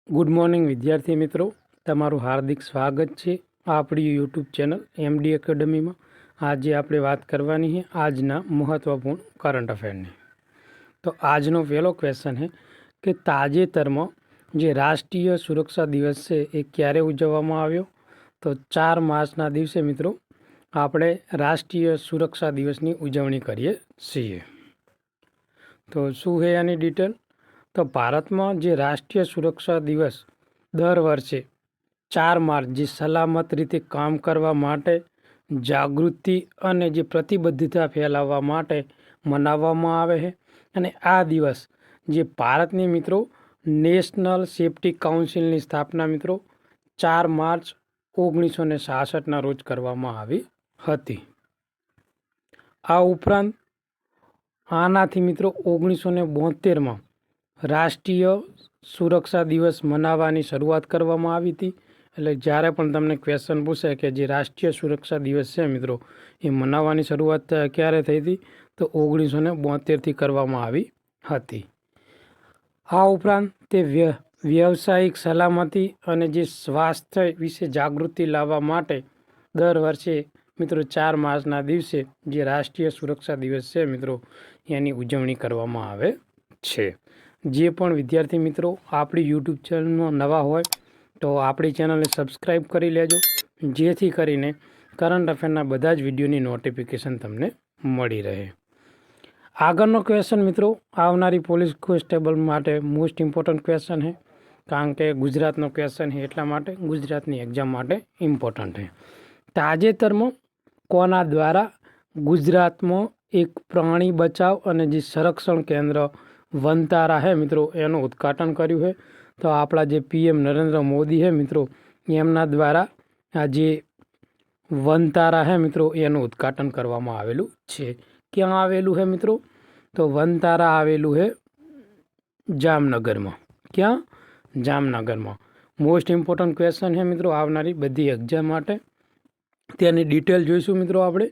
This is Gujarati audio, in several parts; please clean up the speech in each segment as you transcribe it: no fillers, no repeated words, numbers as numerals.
ગુડ મોર્નિંગ વિદ્યાર્થી મિત્રો, તમારું હાર્દિક સ્વાગત છે આપણી યુટ્યુબ ચેનલ એમડી એકેડમીમાં। આજે આપણે વાત કરવાની છે આજના મહત્ત્વપૂર્ણ કરંટ અફેરની। તો આજનો પહેલો ક્વેશ્ચન છે કે તાજેતરમાં જે રાષ્ટ્રીય સુરક્ષા દિવસ છે એ ક્યારે ઉજવવામાં આવ્યો? તો 4 માર્ચના દિવસે મિત્રો આપણે રાષ્ટ્રીય સુરક્ષા દિવસની ઉજવણી કરીએ છીએ। તો શું છે આની ડિટેલ? તો ભારતમાં જે રાષ્ટ્રીય સુરક્ષા દિવસ દર વર્ષે 4 માર્ચ જે સલામત રીતે કામ કરવા માટે જાગૃતિ અને જે પ્રતિબદ્ધતા ફેલાવવા માટે મનાવવામાં આવે છે। અને આ દિવસ જે ભારતની મિત્રો નેશનલ સેફ્ટી કાઉન્સિલની સ્થાપના મિત્રો 4 માર્ચ 1966ના રોજ કરવામાં આવી હતી। આ ઉપરાંત આનાથી મિત્રો 1972માં રાષ્ટ્રીય સુરક્ષા દિવસ મનાવવાની શરૂઆત કરવામાં આવી હતી। એટલે જ્યારે પણ તમને ક્વેશ્ચન પૂછે કે જે રાષ્ટ્રીય સુરક્ષા દિવસ છે મિત્રો એ મનાવવાની શરૂઆત ક્યારે થઈ હતી? તો 1972થી કરવામાં આવી હતી। આ ઉપરાંત તે વ્યવસાયિક સલામતી અને જે સ્વાસ્થ્ય વિશે જાગૃતિ લાવવા માટે દર વર્ષે મિત્રો 4 માર્ચના દિવસે જે રાષ્ટ્રીય સુરક્ષા દિવસ છે મિત્રો એની ઉજવણી કરવામાં આવે છે। જે પણ વિદ્યાર્થી મિત્રો આપણી યુટ્યુબ ચેનલમાં નવા હોય તો આપણી ચેનલને સબસ્ક્રાઈબ કરી લેજો, જેથી કરીને કરંટ અફેરના બધા જ વિડીયોની નોટિફિકેશન તમને મળી રહે। આગળનો ક્વેશ્ચન મિત્રો આવનારી પોલીસ કોન્સ્ટેબલ માટે મોસ્ટ ઇમ્પોર્ટન્ટ ક્વેશ્ચન છે, કારણ કે ગુજરાતનો ક્વેશ્ચન છે એટલા માટે ગુજરાતની એક્ઝામ માટે ઇમ્પોર્ટન્ટ છે। તાજેતરમાં કોના દ્વારા ગુજરાતમાં એક પ્રાણી બચાવ અને જે સંરક્ષણ કેન્દ્ર વનતારા છે મિત્રો એનું ઉદ્ઘાટન કર્યું છે? તો આપણા જે પીએમ નરેન્દ્ર મોદી છે મિત્રો એમના દ્વારા આ જે વનતારા છે મિત્રો એનું ઉદ્ઘાટન કરવામાં આવેલું છે। ક્યાં આવેલું છે મિત્રો? તો વનતારા આવેલું છે જામનગરમાં। ક્યાં? જામનગરમાં। મોસ્ટ ઇમ્પોર્ટન્ટ ક્વેશ્ચન છે મિત્રો આવનારી બધી એક્ઝામ માટે। તેની ડિટેલ જોઈશું મિત્રો આપણે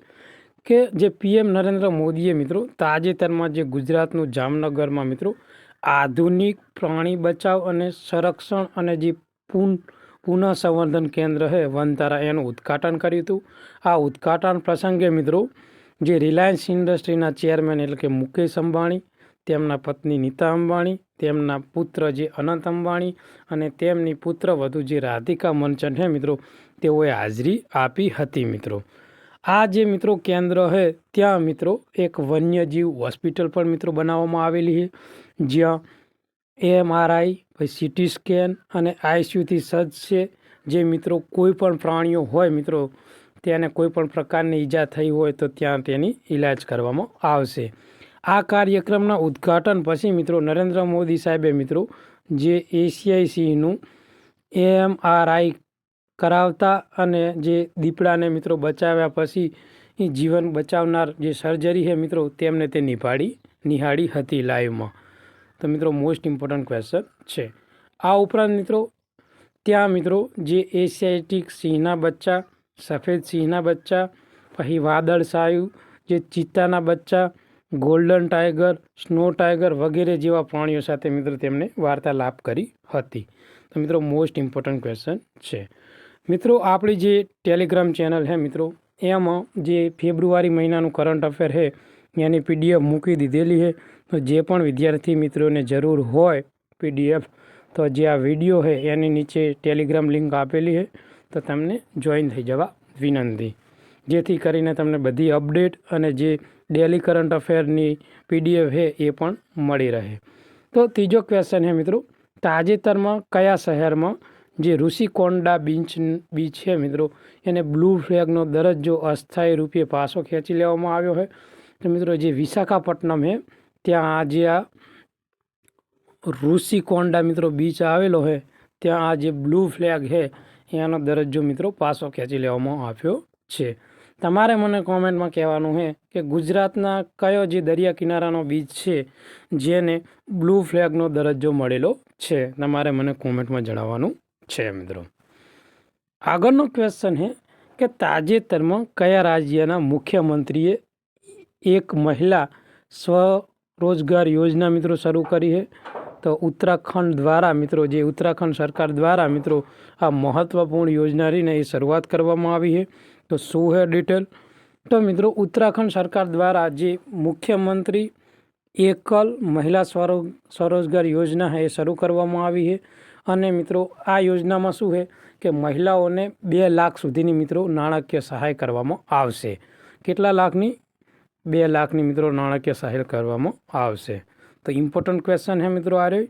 કે જે પીએમ નરેન્દ્ર મોદીએ મિત્રો તાજેતરમાં જે ગુજરાતનું જામનગરમાં મિત્રો આધુનિક પ્રાણી બચાવ અને સંરક્ષણ અને જે પુનઃસંવર્ધન કેન્દ્ર છે વનતારા એનું ઉદ્ઘાટન કર્યું હતું। આ ઉદ્ઘાટન પ્રસંગે મિત્રો જે રિલાયન્સ ઇન્ડસ્ટ્રીના ચેરમેન એટલે કે મુકેશ અંબાણી, તેમના પત્ની નીતા અંબાણી, તેમના પુત્ર જે અનંત અંબાણી અને તેમની પુત્રવધુ જે રાધિકા મંચન છે મિત્રો તેઓએ હાજરી આપી હતી મિત્રો। આ જે મિત્રો કેન્દ્ર છે ત્યાં મિત્રો એક વન્યજીવ હોસ્પિટલ પણ મિત્રો બનાવવામાં આવેલી છે, જ્યાં એમઆરઆઈ, પછી સીટી સ્કેન અને આઈસીયુથી સજ્જ છે। જે મિત્રો કોઈ પણ પ્રાણીઓ હોય મિત્રો તેને કોઈ પણ પ્રકારની ઈજા થઈ હોય તો ત્યાં તેની ઈલાજ કરવામાં આવશે। આ કાર્યક્રમના ઉદ્ઘાટન પછી મિત્રો નરેન્દ્ર મોદી સાહેબે મિત્રો જે એશિયાઈ સિંહનું એમઆરઆઈ કરાવતા અને જે દીપડાને મિત્રો બચાવ્યા પછી જીવન બચાવનાર જે સર્જરી છે મિત્રો તેમને તે નિહાળી હતી લાઈવમાં। તો મિત્રો મોસ્ટ ઇમ્પોર્ટન્ટ ક્વેશ્ચન છે। આ ઉપરાંત મિત્રો ત્યાં મિત્રો જે એશિયાટિક સિંહના બચ્ચા, સફેદ સિંહના બચ્ચા, પછી વાદળશાયુ જે ચિત્તાના બચ્ચા, ગોલ્ડન ટાઈગર, સ્નો ટાઈગર વગેરે જેવા પ્રાણીઓ સાથે મિત્રો તેમણે વાર્તાલાપ કરી હતી। તો મિત્રો મોસ્ટ ઇમ્પોર્ટન્ટ ક્વેશ્ચન છે। મિત્રો આપણી જે ટેલિગ્રામ ચેનલ છે મિત્રો એમાં જે ફેબ્રુઆરી મહિનાનું કરંટ અફેર છે એની પીડીએફ મૂકી દીધેલી છે। તો જે પણ વિદ્યાર્થી મિત્રોને જરૂર હોય પીડીએફ તો જે આ વિડીયો છે એની નીચે ટેલિગ્રામ લિંક આપેલી છે, તો તમને જોઈન થઈ જવા વિનંતી, જેથી કરીને તમને બધી અપડેટ અને જે ડેલી કરંટ અફેરની પીડીએફ છે એ પણ મળી રહે। તો ત્રીજો ક્વેશ્ચન છે મિત્રો તાજેતરમાં કયા શહેરમાં જે ઋષિકોંડા બીચ છે મિત્રો એને બ્લુ ફ્લેગનો દરજ્જો અસ્થાયી રૂપે પાછો ખેંચી લેવામાં આવ્યો છે? તો મિત્રો જે વિશાખાપટ્ટનમ છે ત્યાં આજે આ ઋષિકોંડા મિત્રો બીચ આવેલો છે ત્યાં આ જે બ્લુ ફ્લેગ છે એનો દરજ્જો મિત્રો પાછો ખેંચી લેવામાં આવ્યો છે। તમારે મને કોમેન્ટમાં કહેવાનું છે કે ગુજરાતના કયો જે દરિયા કિનારાનો બીચ છે જેને બ્લુ ફ્લેગનો દરજ્જો મળેલો છે, તમારે મને કોમેન્ટમાં જણાવવાનું છે મિત્રો। આગળનો ક્વેશ્ચન છે કે તાજેતરમાં કયા રાજ્યના મુખ્યમંત્રીએ એક મહિલા સ્વરોજગાર યોજના મિત્રો શરૂ કરી છે? તો ઉત્તરાખંડ દ્વારા મિત્રો જે ઉત્તરાખંડ સરકાર દ્વારા મિત્રો આ મહત્ત્વપૂર્ણ યોજના રહીને એ શરૂઆત કરવામાં આવી છે. તો શું છે ડિટેલ? તો મિત્રો ઉત્તરાખંડ સરકાર દ્વારા જે મુખ્યમંત્રી એકલ મહિલા સ્વરોજગાર યોજના છે એ શરૂ કરવામાં આવી છે. અને મિત્રો આ યોજનામાં શું છે કે મહિલાઓને 2 લાખ સુધીની મિત્રો નાણાકીય સહાય કરવામાં આવશે. કેટલા લાખની? 2 લાખની મિત્રો નાણાકીય સહાય કરવામાં આવશે. તો ઇમ્પોર્ટન્ટ ક્વેશ્ચન છે મિત્રો આ રહ્યો,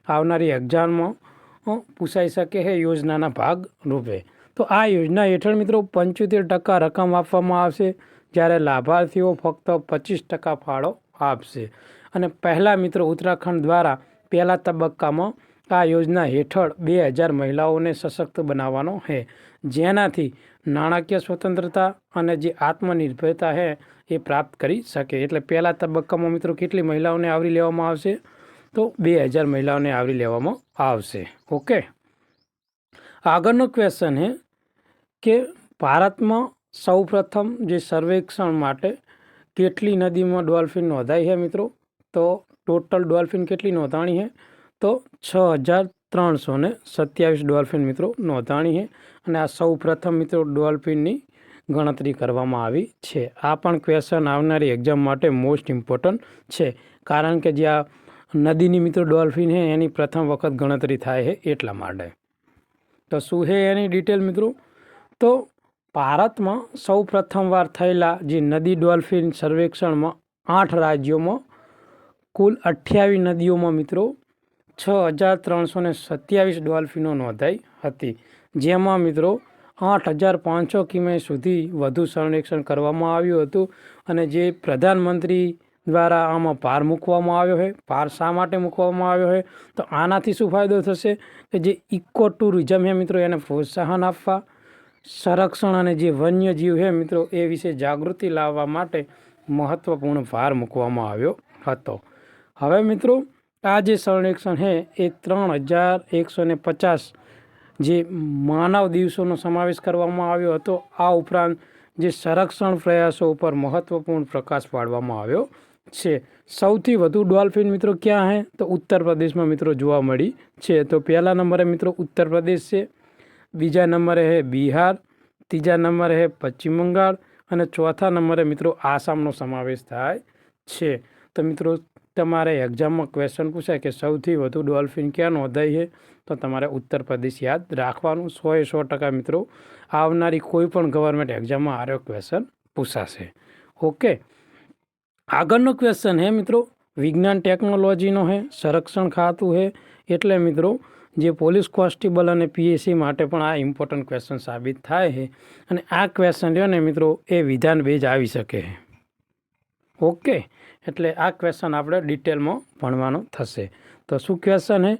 આવનારી એક્ઝામમાં પૂછાઈ શકે છે યોજનાના ભાગ રૂપે. તો આ યોજના હેઠળ મિત્રો 75% રકમ આપવામાં આવશે, જ્યારે લાભાર્થીઓ ફક્ત 25% ફાળો આપશે. અને પહેલાં મિત્રો ઉત્તરાખંડ દ્વારા પહેલા તબક્કામાં આ યોજના હેઠળ 2000 મહિલાઓને સશક્ત બનાવવાનો છે, જેનાથી નાણાકીય સ્વતંત્રતા અને જે આત્મનિર્ભરતા છે એ પ્રાપ્ત કરી શકે. એટલે પહેલા તબક્કામાં મિત્રો કેટલી મહિલાઓને આવરી લેવામાં આવશે? તો 2000 મહિલાઓને આવરી લેવામાં આવશે. ઓકે, આગળનો ક્વેશ્ચન છે કે ભારતમાં સૌપ્રથમ જે સર્વેક્ષણ માટે કેટલી નદીમાં ડોલ્ફિન નોંધાઈ છે મિત્રો? તો ટોટલ ડોલ્ફિન કેટલી નોંધાણી છે? તો 6327 ડોલ્ફિન મિત્રો નોંધાણી છે. અને આ સૌ પ્રથમ મિત્રો ડોલ્ફિનની ગણતરી કરવામાં આવી છે. આ પણ ક્વેશ્ચન આવનારી એક્ઝામ માટે મોસ્ટ ઇમ્પોર્ટન્ટ છે, કારણ કે જે આ નદીની મિત્રો ડોલ્ફિન છે એની પ્રથમ વખત ગણતરી થાય છે એટલા માટે. તો શું છે એની ડિટેલ મિત્રો? તો ભારતમાં સૌ પ્રથમવાર થયેલા જે નદી ડોલ્ફિન સર્વેક્ષણમાં 8 રાજ્યોમાં કુલ 28 નદીઓમાં મિત્રો 6327 ડોલ્ફિનો નોંધાઈ હતી, જેમાં મિત્રો 8500 કિમી સુધી વધુ સર્વેક્ષણ કરવામાં આવ્યું હતું. અને જે પ્રધાનમંત્રી દ્વારા આમાં ભાર મૂકવામાં આવ્યો છે. ભાર શા માટે મૂકવામાં આવ્યો છે? તો આનાથી શું ફાયદો થશે કે જે ઇકો ટુરિઝમ છે મિત્રો એને પ્રોત્સાહન આપવા, સંરક્ષણ અને જે વન્યજીવ છે મિત્રો એ વિશે જાગૃતિ લાવવા માટે મહત્ત્વપૂર્ણ ભાર મૂકવામાં આવ્યો હતો. હવે મિત્રો આ જે સર્વેક્ષણ છે એ 3150 જે માનવ દિવસોનો સમાવેશ કરવામાં આવ્યો હતો. આ ઉપરાંત જે સંરક્ષણ પ્રયાસો ઉપર મહત્ત્વપૂર્ણ પ્રકાશ પાડવામાં આવ્યો છે. સૌથી વધુ ડોલ્ફિન મિત્રો ક્યાં છે? તો ઉત્તર પ્રદેશમાં મિત્રો જોવા મળી છે. તો પહેલા નંબરે મિત્રો ઉત્તર પ્રદેશ છે, બીજા નંબરે છે બિહાર, ત્રીજા નંબરે છે પશ્ચિમ બંગાળ અને ચોથા નંબરે મિત્રો આસામનો સમાવેશ થાય છે. તો મિત્રો તમારે એક્ઝામમાં ક્વેશ્ચન પૂછાય કે સૌથી વધુ ડોલ્ફિન ક્યાં નોંધાઈ છે? તો તમારે ઉત્તર પ્રદેશ યાદ રાખવાનું. 100% મિત્રો આવનારી કોઈ પણ ગવર્મેન્ટ એક્ઝામમાં આરો ક્વેશ્ચન પૂછાશે. ઓકે, આગળનો ક્વેશ્ચન છે મિત્રો વિજ્ઞાન ટેકનોલોજીનો છે, સંરક્ષણ ખાતું છે. એટલે મિત્રો જે પોલીસ કોન્સ્ટેબલ અને પીએસસી માટે પણ આ ઇમ્પોર્ટન્ટ ક્વેશ્ચન સાબિત થાય છે. અને આ ક્વેશ્ચન રહ્યો ને મિત્રો એ વિધાન બેઝ આવી શકે છે. ઓકે, એટલે આ ક્વેશ્ચન આપણે ડિટેલમાં ભણવાનો થશે. તો શું ક્વેશ્ચન છે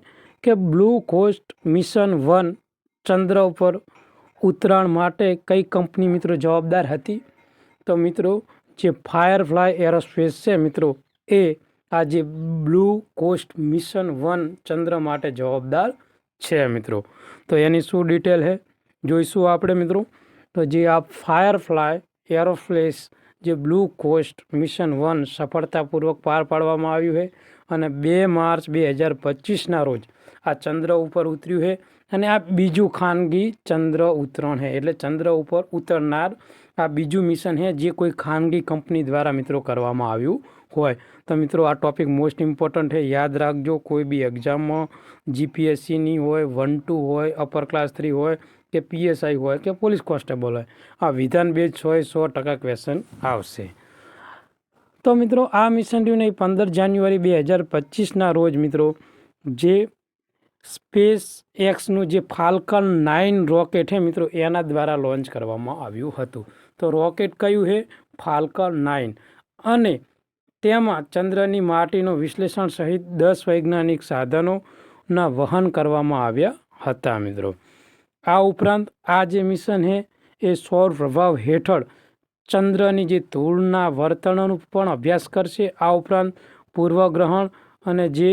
કે બ્લુ કોસ્ટ મિશન 1 ચંદ્ર ઉપર ઉતરાણ માટે કઈ કંપની મિત્રો જવાબદાર હતી? તો મિત્રો જે ફાયરફ્લાય એરોસ્પેસ છે મિત્રો એ આ જે બ્લુ કોસ્ટ મિશન 1 ચંદ્ર માટે જવાબદાર છે મિત્રો. તો એની શું ડિટેલ છે જોઈશું આપણે મિત્રો. તો જે આ ફાયરફ્લાય એરોસ્પેસ જે બ્લુ કોસ્ટ મિશન 1 સફળતાપૂર્વક પાર પાડવામાં આવ્યું છે અને 2 માર્ચ 2025ના રોજ આ ચંદ્ર ઉપર ઉતર્યું છે. અને આ બીજું ખાનગી ચંદ્ર ઉતરણ છે, એટલે ચંદ્ર ઉપર ઉતરનાર આ બીજું મિશન છે જે કોઈ ખાનગી કંપની દ્વારા મિત્રો કરવામાં આવ્યું હોય. તો મિત્રો આ ટોપિક મોસ્ટ ઇમ્પોર્ટન્ટ છે, યાદ રાખજો. કોઈ બી એક્ઝામમાં જીપીએસસીની હોય, 1-2 હોય, અપર ક્લાસ 3 હોય કે પીએસઆઈ હોય કે પોલીસ કોન્સ્ટેબલ હોય, આ વિધાન બેઝ 100% ક્વેશ્ચન આવશે. તો મિત્રો આ મિશન રહ્યું ને 15 જાન્યુઆરી 2025ના રોજ મિત્રો જે સ્પેસ એક્સનું જે ફાલ્કન 9 રોકેટ છે મિત્રો એના દ્વારા લોન્ચ કરવામાં આવ્યું હતું. તો રોકેટ કયું છે? ફાલ્કન 9. અને તેમાં ચંદ્રની માટીનું વિશ્લેષણ સહિત 10 વૈજ્ઞાનિક સાધનોના વહન કરવામાં આવ્યા હતા મિત્રો. આ ઉપરાંત આ જે મિશન છે એ સૌર પ્રભાવ હેઠળ ચંદ્રની જે ધૂળના વર્તનનો પણ અભ્યાસ કરશે. આ ઉપરાંત પૂર્વગ્રહણ અને જે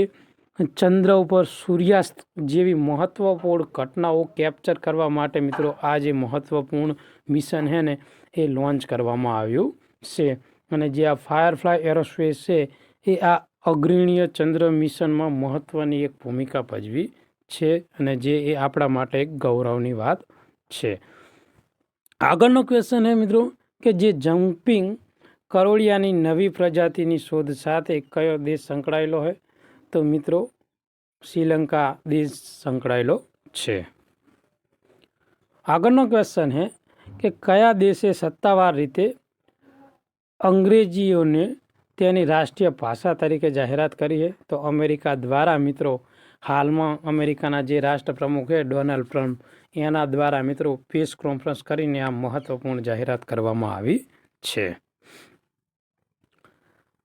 ચંદ્ર ઉપર સૂર્યાસ્ત જેવી મહત્ત્વપૂર્ણ ઘટનાઓ કેપ્ચર કરવા માટે મિત્રો આ જે મહત્ત્વપૂર્ણ મિશન છે ને એ લોન્ચ કરવામાં આવ્યું છે. અને જે આ ફાયરફ્લાય એરોસ્પેસ છે એ આ અગ્રણીય ચંદ્ર મિશનમાં મહત્ત્વની એક ભૂમિકા ભજવી છે અને જે એ આપણા માટે એક ગૌરવની વાત છે. આગળનો ક્વેશ્ચન છે મિત્રો કે જે જમ્પિંગ કરોળિયાની નવી પ્રજાતિની શોધ સાથે કયો દેશ સંકળાયેલો છે? તો મિત્રો શ્રીલંકા દેશ સંકળાયેલો છે. આગળનો ક્વેશ્ચન છે કે કયા દેશે સત્તાવાર રીતે અંગ્રેજીઓને તેની રાષ્ટ્રીય ભાષા તરીકે જાહેરાત કરી છે? તો અમેરિકા દ્વારા મિત્રો હાલમાં અમેરિકાના જે રાષ્ટ્રપ્રમુખ છે ડોનાલ્ડ ટ્રમ્પ એના દ્વારા મિત્રો પ્રેસ કોન્ફરન્સ કરીને આ મહત્વપૂર્ણ જાહેરાત કરવામાં આવી છે.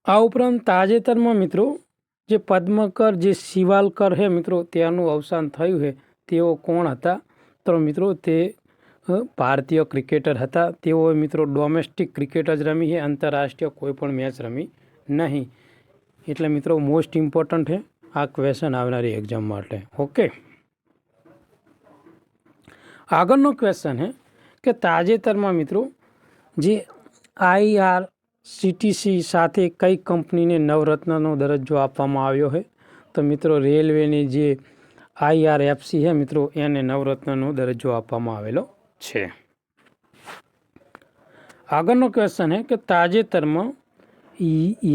આ ઉપરાંત તાજેતરમાં મિત્રો જે પદ્મકર જે શિવાલકર છે મિત્રો તેનું અવસાન થયું છે. તેઓ કોણ હતા? તો મિત્રો તે ભારતીય ક્રિકેટર હતા. તેઓએ મિત્રો ડોમેસ્ટિક ક્રિકેટ જ રમી છે, આંતરરાષ્ટ્રીય કોઈ પણ મેચ રમી નહીં. એટલે મિત્રો મોસ્ટ ઇમ્પોર્ટન્ટ છે આ ક્વેશ્ચન આવનારી એક્ઝામ માટે. ઓકે, આગળનો ક્વેશ્ચન છે કે તાજેતરમાં મિત્રો જે IRCTC સાથે કઈ કંપનીને નવરત્નનો દરજ્જો આપવામાં આવ્યો છે? તો મિત્રો રેલવેની જે IRFC છે મિત્રો એને નવરત્નનો દરજ્જો આપવામાં આવેલો છે. આગળનો ક્વેશ્ચન છે કે તાજેતરમાં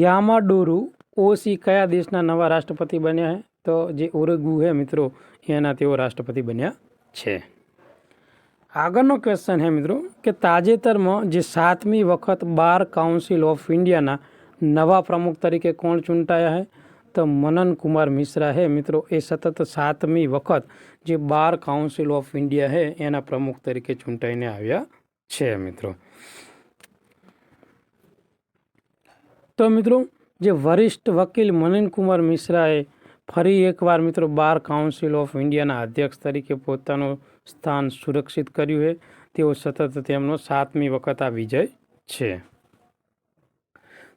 યામાડોરુ ઓસી કયા દેશના નવા રાષ્ટ્રપતિ બન્યા છે? તો જે ઉરુગ્વે છે મિત્રો એના તેઓ રાષ્ટ્રપતિ બન્યા છે. આગળનો ક્વેશ્ચન છે મિત્રો કે તાજેતરમાં જે 7મી વખત બાર કાઉન્સિલ ઓફ ઇન્ડિયાના નવા પ્રમુખ તરીકે કોણ ચૂંટાયા છે? તો મનન કુમાર મિશ્રા છે મિત્રો એ સતત 7મી વખત જે બાર કાઉન્સિલ ઓફ ઇન્ડિયા છે એના પ્રમુખ તરીકે ચૂંટાઈને આવ્યા છે મિત્રો. તો મિત્રો જે વરિષ્ઠ વકીલ મનન કુમાર મિશ્રાએ ફરી એકવાર મિત્રો બાર કાઉન્સિલ ઓફ ઇન્ડિયાના અધ્યક્ષ તરીકે પોતાનું સ્થાન સુરક્ષિત કર્યું છે. તેઓ સતત તેમનો 7મી વખત આ વિજય છે.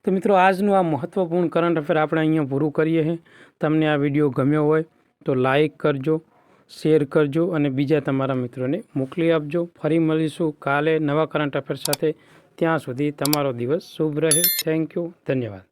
તો મિત્રો આજનું આ મહત્વપૂર્ણ કરંટ અફેર આપણે અહીંયા પૂરું કરીએ છીએ. તમને આ વિડીયો ગમ્યો હોય તો લાઈક કરજો, શેર કરજો અને બીજા તમારા મિત્રોને મોકલી આપજો. ફરી મળીશું કાલે નવા કરંટ અફેર સાથે. ત્યાં સુધી તમારો દિવસ શુભ રહે. Thank you. ધન્યવાદ.